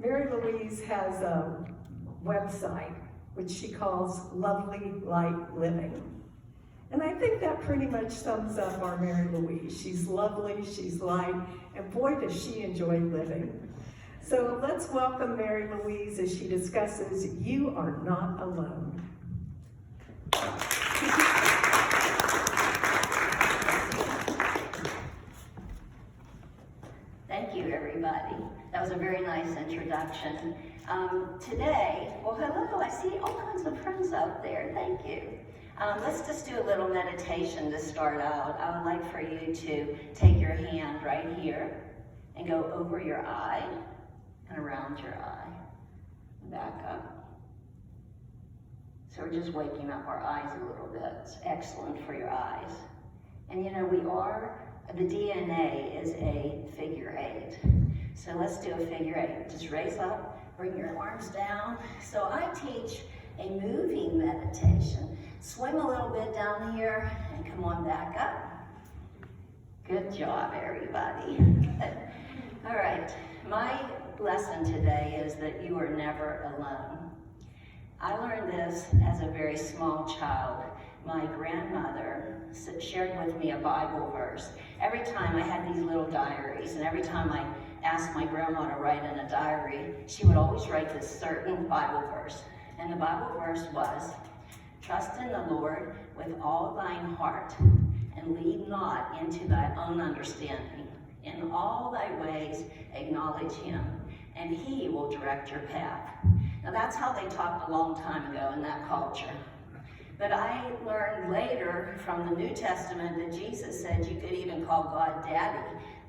Mary Louise has a website which she calls Lovely Light Living. And I think that pretty much sums up our Mary Louise. She's lovely, she's light, and boy does she enjoy living. So let's welcome Mary Louise as she discusses You Are Not Alone. Thank you, everybody. That was a very nice introduction. Today, well, hello, I see all kinds of friends out there. Thank you. Let's just do a little meditation to start out. I would like for you to take your hand right here and go over your eye and around your eye, back up. So we're just waking up our eyes a little bit. It's excellent for your eyes. And you know, the DNA is a figure eight. So let's do a figure eight. Just raise up, bring your arms down. So I teach a moving meditation. Swing a little bit down here and come on back up. Good job, everybody. All right, my lesson today is that you are never alone. I learned this as a very small child. My grandmother shared with me a Bible verse. Every time I had these little diaries, and every time I asked my grandma to write in a diary, she would always write this certain Bible verse. And the Bible verse was, "Trust in the Lord with all thine heart, and lean not into thy own understanding. In all thy ways acknowledge him, and he will direct your path." Now that's how they talked a long time ago in that culture. But I learned later from the New Testament that Jesus said you could even call God Daddy.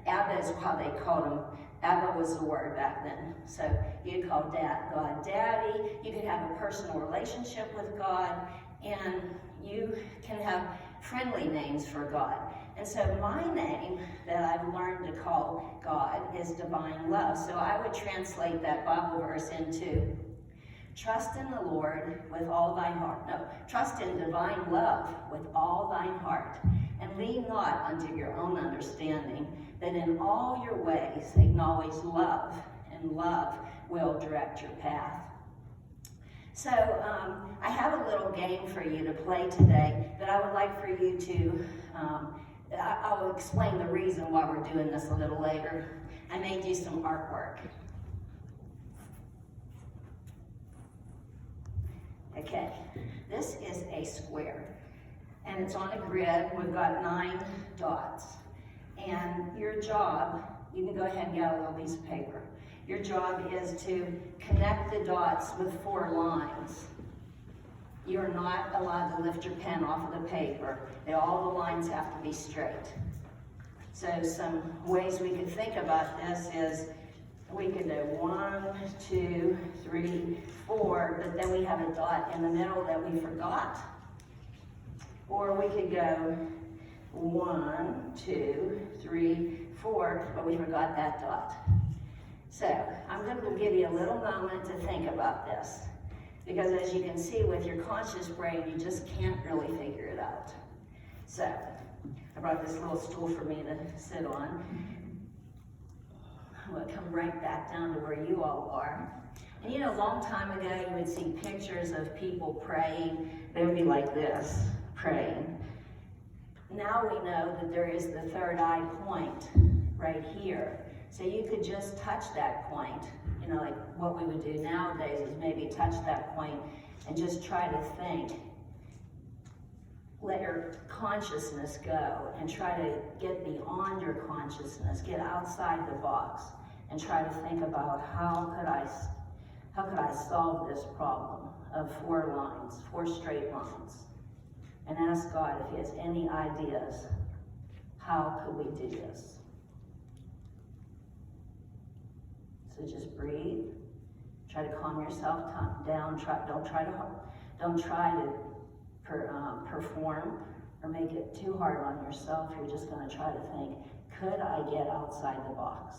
Abba is how they called him. Abba was the word back then. So you could call God Daddy. You could have a personal relationship with God. And you can have friendly names for God. And so my name that I've learned to call God is divine love. So I would translate that Bible verse into, trust in the Lord with all thy heart. No, trust in divine love with all thine heart, and lean not unto your own understanding, that in all your ways acknowledge love, and love will direct your path. So I have a little game for you to play today, but I would like for you to, I will explain the reason why we're doing this a little later. I made you some artwork. Okay, this is a square, and it's on a grid. We've got 9 dots, and your job, you can go ahead and get a little piece of paper. Your job is to connect the dots with 4 lines. You're not allowed to lift your pen off of the paper. All the lines have to be straight. So some ways we could think about this is, we could do 1, 2, 3, 4, but then we have a dot in the middle that we forgot. Or we could go 1, 2, 3, 4, but we forgot that dot. So I'm going to give you a little moment to think about this, because as you can see with your conscious brain, you just can't really figure it out. So I brought this little stool for me to sit on. We'll come right back down to where you all are. And you know, a long time ago, you would see pictures of people praying. They would be like this, praying. Now we know that there is the third eye point right here. So you could just touch that point. You know, like what we would do nowadays is maybe touch that point and just try to think. Let your consciousness go and try to get beyond your consciousness, get outside the box, and try to think about how could I solve this problem of 4 lines, 4 straight lines, and ask God if he has any ideas, how could we do this? So just breathe, try to calm yourself down, don't try to perform or make it too hard on yourself. You're just going to try to think, could I get outside the box?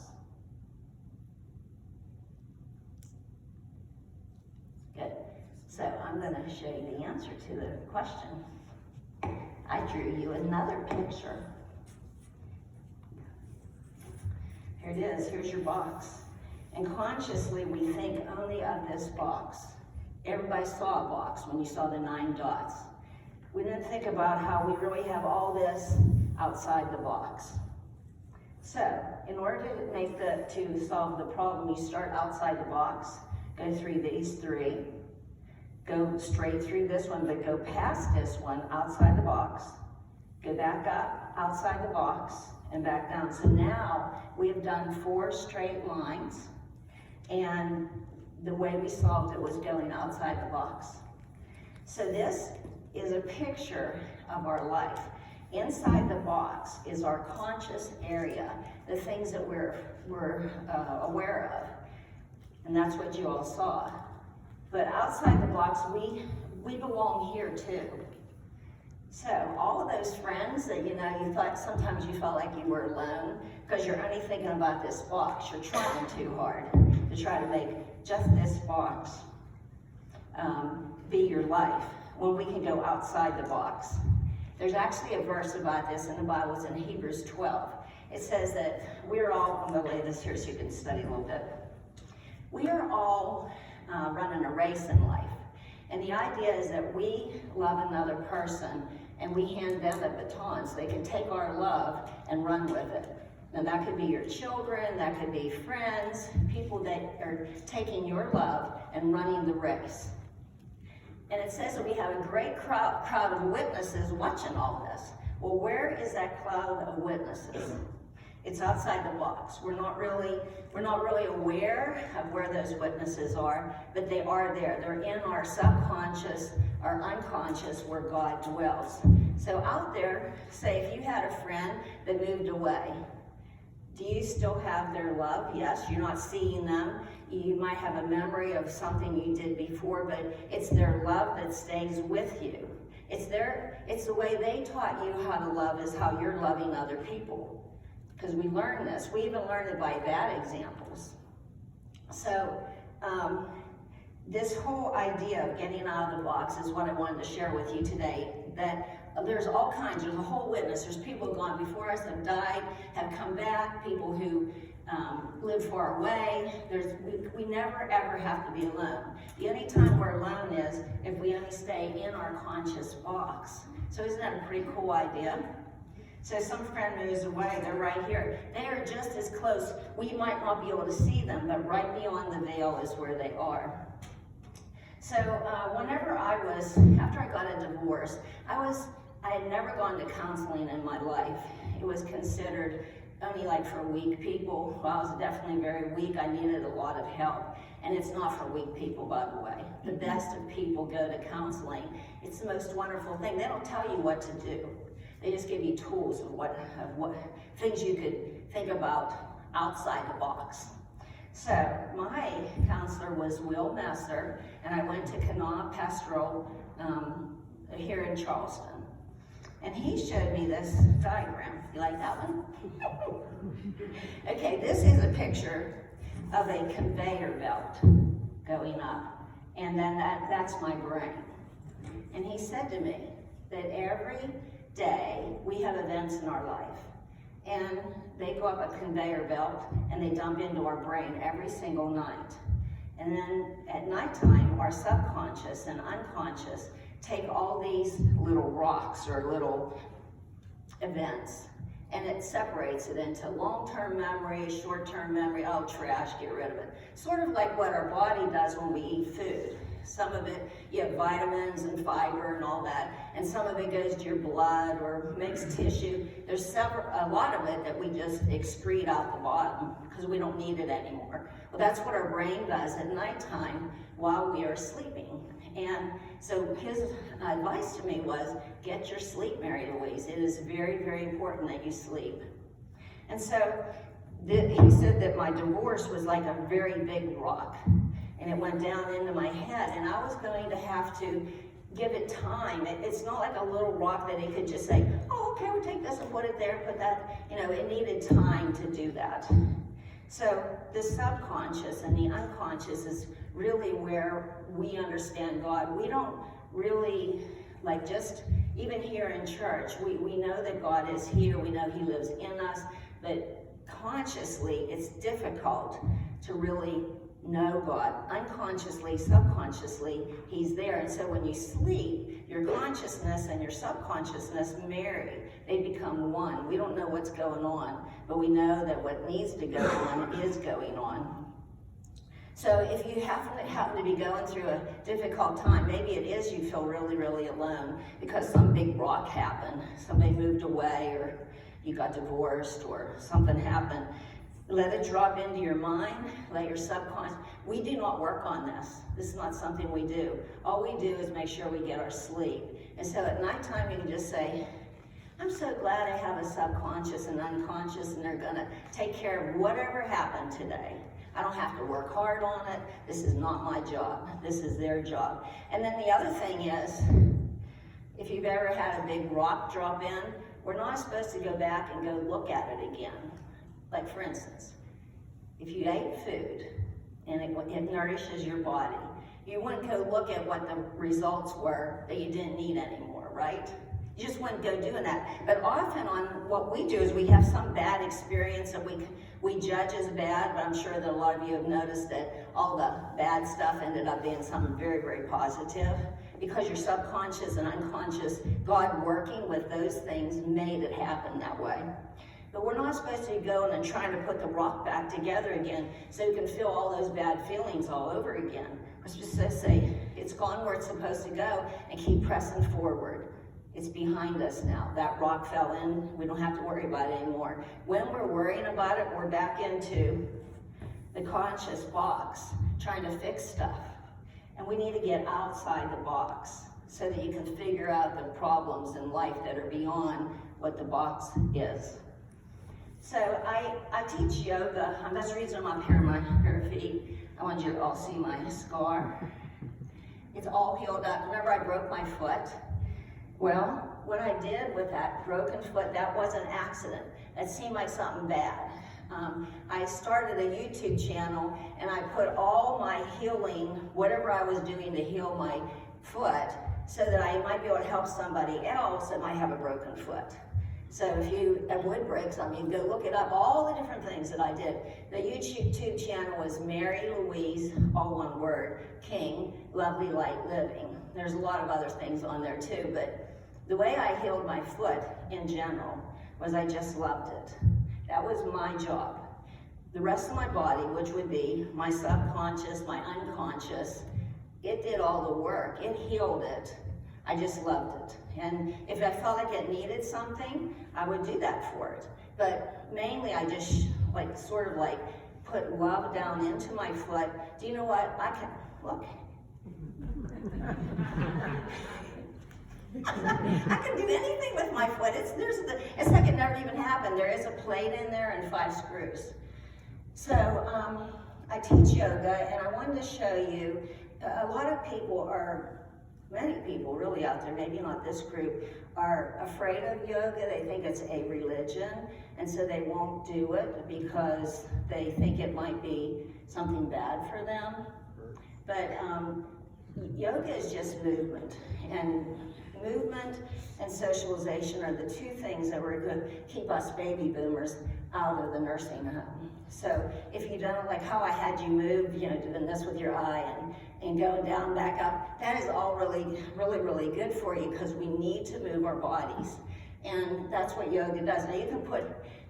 Good. So I'm going to show you the answer to the question. I drew you another picture. Here it is. Here's your box. And consciously, we think only of this box. Everybody saw a box when you saw the 9 dots. We didn't think about how we really have all this outside the box. So, in order to solve the problem, you start outside the box, go through these 3, go straight through this one, but go past this one outside the box, go back up outside the box, and back down. So now we have done 4 straight lines, and the way we solved it was going outside the box. So this is a picture of our life. Inside the box is our conscious area, the things that we're aware of. And that's what you all saw. But outside the box, we belong here too. So all of those friends that you thought sometimes you felt like you were alone because you're only thinking about this box. You're trying too hard to try to make just this box be your life when we can go outside the box. There's actually a verse about this in the Bible. It's in Hebrews 12. It says that we're all, I'm going to lay this here so you can study a little bit. We are all running a race in life. And the idea is that we love another person and we hand them a baton so they can take our love and run with it. Now that could be your children, that could be friends, people that are taking your love and running the race. And it says that we have a great crowd of witnesses watching all this. Well, where is that cloud of witnesses? It's outside the box. We're not really aware of where those witnesses are, but they are there. They're in our subconscious, our unconscious, where God dwells. So out there, say if you had a friend that moved away, do you still have their love? Yes, you're not seeing them. You might have a memory of something you did before, but it's their love that stays with you. It's the way they taught you how to love is how you're loving other people. Because we learn this. We even learn it by bad examples. So this whole idea of getting out of the box is what I wanted to share with you today. That there's all kinds. There's a whole witness. There's people who've gone before us, have died, have come back, people who live far away. We never ever have to be alone. The only time we're alone is if we only stay in our conscious box. So isn't that a pretty cool idea? So some friend moves away, they're right here. They are just as close. We might not be able to see them, but right beyond the veil is where they are. So whenever after I got a divorce, I had never gone to counseling in my life. It was considered only like for weak people. Well, I was definitely very weak. I needed a lot of help. And it's not for weak people, by the way. The best of people go to counseling. It's the most wonderful thing. They don't tell you what to do. They just give you tools of what things you could think about outside the box. So my counselor was Will Messer, and I went to Kanawha Pastoral here in Charleston. And he showed me this diagram. You like that one? Okay, this is a picture of a conveyor belt going up. And then that's my brain. And he said to me that every day we have events in our life. And they go up a conveyor belt and they dump into our brain every single night. And then at nighttime, our subconscious and unconscious take all these little rocks or little events, and it separates it into long-term memory, short-term memory, oh, trash, get rid of it. Sort of like what our body does when we eat food. Some of it, you have vitamins and fiber and all that, and some of it goes to your blood or makes tissue. There's a lot of it that we just excrete out the bottom because we don't need it anymore. Well, that's what our brain does at nighttime while we are sleeping. And so his advice to me was, get your sleep, Mary Louise. It is very, very important that you sleep. And so he said that my divorce was like a very big rock. And it went down into my head, and I was going to have to give it time. It's not like a little rock that he could just say, oh, okay, we'll take this and put it there, put that. It needed time to do that. So the subconscious and the unconscious is really where we understand God. We don't really, even here in church, we know that God is here, we know he lives in us, but consciously it's difficult to really know God. Unconsciously, subconsciously, He's there. And so when you sleep, your consciousness and your subconsciousness marry. They become one. We don't know what's going on, but we know that what needs to go on is going on. So if you happen to be going through a difficult time, maybe it is you feel really, really alone because some big rock happened, somebody moved away, or you got divorced, or something happened. Let it drop into your mind, let your subconscious. We do not work on this. This is not something we do. All we do is make sure we get our sleep. And so at nighttime you can just say, I'm so glad I have a subconscious and unconscious, and they're gonna take care of whatever happened today. I don't have to work hard on it. This is not my job. This is their job. And then the other thing is, if you've ever had a big rock drop in, we're not supposed to go back and go look at it again. Like for instance, if you ate food and it nourishes your body, you wouldn't go look at what the results were that you didn't need anymore, right? You just wouldn't go doing that. But often on what we do is we have some bad experience that we judge as bad, but I'm sure that a lot of you have noticed that all the bad stuff ended up being something very, very positive, because your subconscious and unconscious, God working with those things made it happen that way. But we're not supposed to be going and trying to put the rock back together again so you can feel all those bad feelings all over again. We're supposed to say, it's gone where it's supposed to go, and keep pressing forward. It's behind us now. That rock fell in. We don't have to worry about it anymore. When we're worrying about it, we're back into the conscious box, trying to fix stuff. And we need to get outside the box so that you can figure out the problems in life that are beyond what the box is. So I teach yoga. That's the reason I'm up here in my bare feet. I want you to all see my scar. It's all healed up. Remember, I broke my foot? Well, what I did with that broken foot, that was an accident. That seemed like something bad. I started a YouTube channel, and I put all my healing, whatever I was doing to heal my foot, so that I might be able to help somebody else that might have a broken foot. So if you would break something, you go look it up, all the different things that I did. The YouTube channel was Mary Louise, all one word, King, Lovely Light Living. There's a lot of other things on there too, but the way I healed my foot in general was I just loved it. That was my job. The rest of my body, which would be my subconscious, my unconscious, it did all the work. It healed it. I just loved it. And if I felt like it needed something, I would do that for it. But mainly I just sort of put love down into my foot. Do you know what? I can, look. I can do anything with my foot. It's like it never even happened. There is a plate in there and 5 screws. So I teach yoga, and I wanted to show you, a lot of people many people really out there, maybe not this group, are afraid of yoga. They think it's a religion, and so they won't do it because they think it might be something bad for them. But yoga is just movement, and movement and socialization are the 2 things that were going to keep us baby boomers out of the nursing home. So if you don't, like how I had you move, doing this with your eye and going down, back up, that is all really, really, really good for you, because we need to move our bodies. And that's what yoga does. Now you can put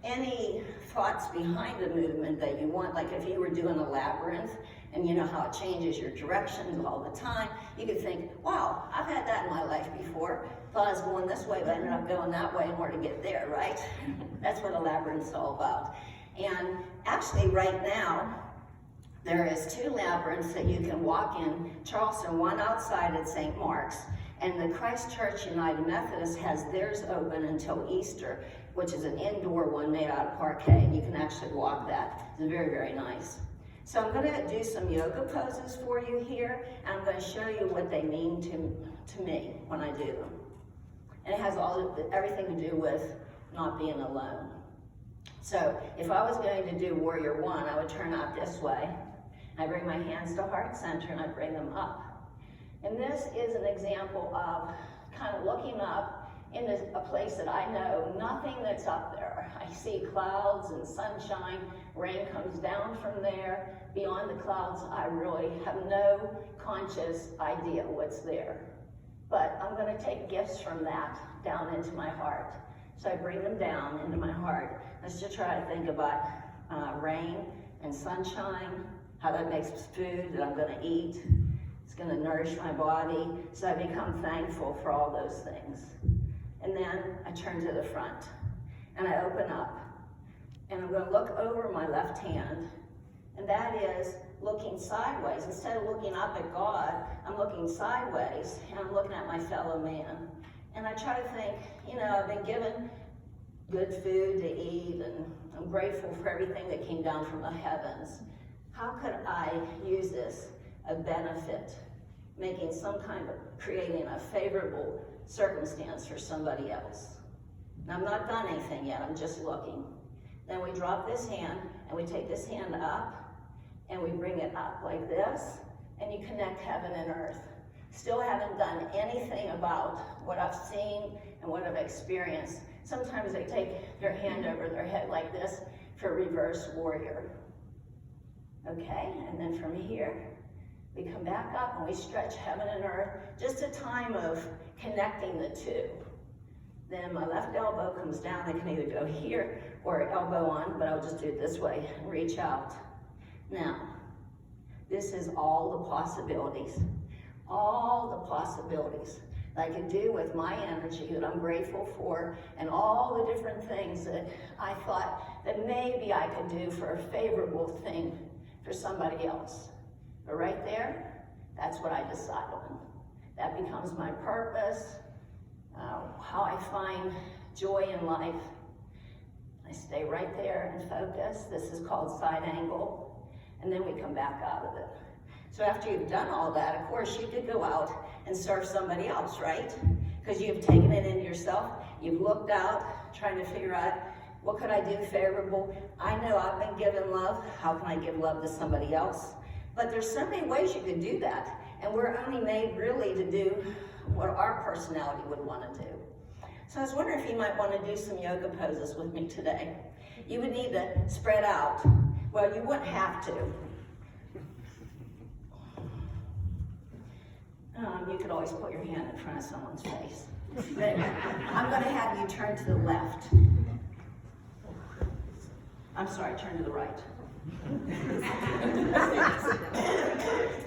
any thoughts behind the movement that you want, like if you were doing a labyrinth, and you know how it changes your directions all the time, you could think, wow, I've had that in my life before. Thought I was going this way, but I ended up going that way in order to get there, right? That's what a labyrinth's all about. And actually right now, there is 2 labyrinths that you can walk in Charleston, one outside at St. Mark's, and the Christ Church United Methodist has theirs open until Easter, which is an indoor one made out of parquet, and you can actually walk that. It's very, very nice. So I'm going to do some yoga poses for you here, and I'm going to show you what they mean to me when I do them. And it has everything to do with not being alone. So if I was going to do Warrior 1, I would turn out this way. I bring my hands to heart center, and I bring them up. And this is an example of kind of looking up in a place that I know nothing that's up there. I see clouds and sunshine, rain comes down from there. Beyond the clouds, I really have no conscious idea what's there. But I'm going to take gifts from that down into my heart. So I bring them down into my heart. Let's just try to think about rain and sunshine, how that makes food that I'm going to eat. It's going to nourish my body. So I become thankful for all those things. And then I turn to the front and I open up and I'm going to look over my left hand, and that is looking sideways. Instead of looking up at God, I'm looking sideways and I'm looking at my fellow man. And I try to think, you know, I've been given good food to eat and I'm grateful for everything that came down from the heavens. How could I use this a benefit, making some kind of, creating a favorable circumstance for somebody else? Now, I've not done anything yet, I'm just looking. Then we drop this hand and we take this hand up and we bring it up like this, and you connect heaven and earth. Still haven't done anything about what I've seen and what I've experienced. Sometimes they take their hand over their head like this for reverse warrior. Okay, and then from here, we come back up and we stretch heaven and earth, just a time of connecting the two. Then my left elbow comes down. I can either go here or elbow on, but I'll just do it this way and reach out. Now, this is all the possibilities. All the possibilities that I can do with my energy that I'm grateful for, and all the different things that I thought that maybe I could do for a favorable thing for somebody else. But right there, that's what I decide on. That becomes my purpose, how I find joy in life. I stay right there and focus. This is called side angle. And then we come back out of it. So after you've done all that, of course, you could go out and serve somebody else, right? Because you've taken it into yourself. You've looked out, trying to figure out, what could I do favorable? I know I've been given love. How can I give love to somebody else? But there's so many ways you could do that. And we're only made really to do what our personality would want to do. So I was wondering if you might want to do some yoga poses with me today. You would need to spread out. Well, you wouldn't have to. You could always put your hand in front of someone's face. But I'm going to have you turn to the left. I'm sorry, turn to the right.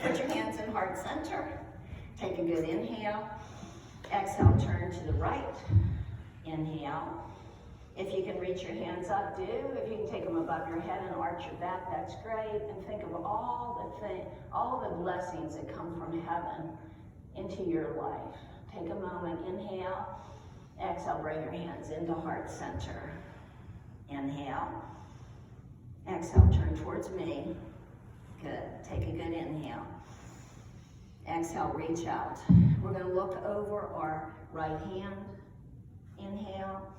Put your hands in heart center. Take a good inhale. Exhale, turn to the right. Inhale. If you can reach your hands up, do. If you can take them above your head and arch your back, that's great. And think of all the blessings that come from heaven into your life. Take a moment, inhale. Exhale, bring your hands into heart center. Inhale. Exhale, turn towards me. Good. Take a good inhale. Exhale, reach out. We're going to look over our right hand. Inhale.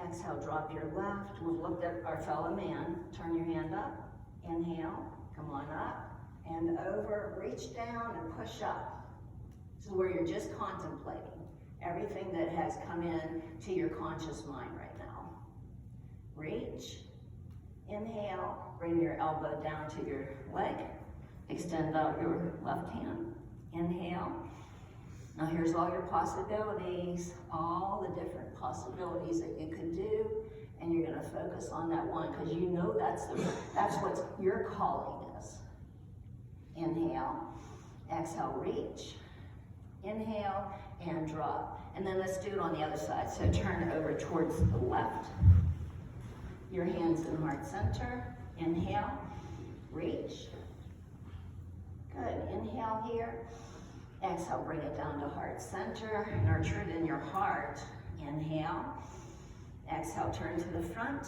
Exhale, drop your left. We've looked at our fellow man. Turn your hand up. Inhale. Come on up. And over. Reach down and push up. This is where you're just contemplating everything that has come in to your conscious mind right now. Reach. Inhale. Bring your elbow down to your leg. Extend out your left hand. Inhale. Now here's all your possibilities, all the different possibilities that you could do, and you're going to focus on that one because you know that's what your calling is. Inhale. Exhale, reach. Inhale and drop. And then let's do it on the other side. So turn over towards the left. Your hands in heart center. Inhale. Reach. Good. Inhale here. Exhale, bring it down to heart center. Nurture it in your heart. Inhale. Exhale, turn to the front.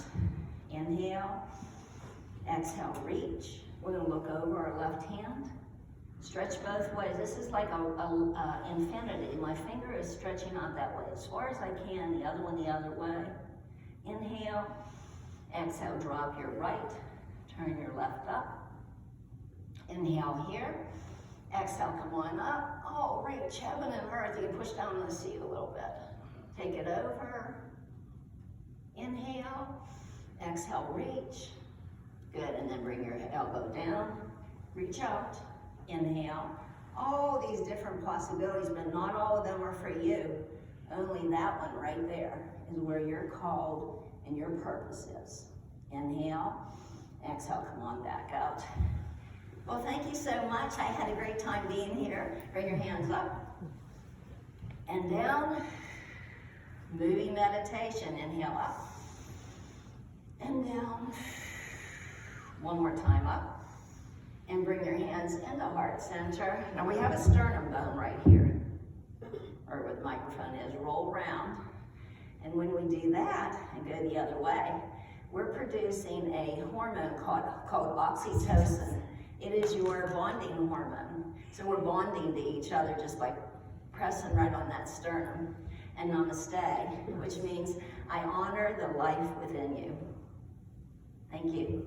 Inhale. Exhale, reach. We're going to look over our left hand. Stretch both ways. This is like a infinity. My finger is stretching out that way as far as I can, the other one the other way. Inhale. Exhale, drop your right. Turn your left up. Inhale here. Exhale, come on up. Oh, reach heaven and earth. You can push down on the seat a little bit. Take it over. Inhale. Exhale, reach. Good, and then bring your elbow down. Reach out. Inhale. All these different possibilities, but not all of them are for you. Only that one right there is where you're called and your purpose is. Inhale. Exhale, come on back out. Well, thank you so much. I had a great time being here. Bring your hands up and down. Moving meditation. Inhale up and down. One more time up. And bring your hands into heart center. Now we have a sternum bone right here, or where the microphone is. Roll around. And when we do that and go the other way, we're producing a hormone called oxytocin. It is your bonding hormone. So we're bonding to each other just by pressing right on that sternum. And namaste, which means I honor the life within you. Thank you.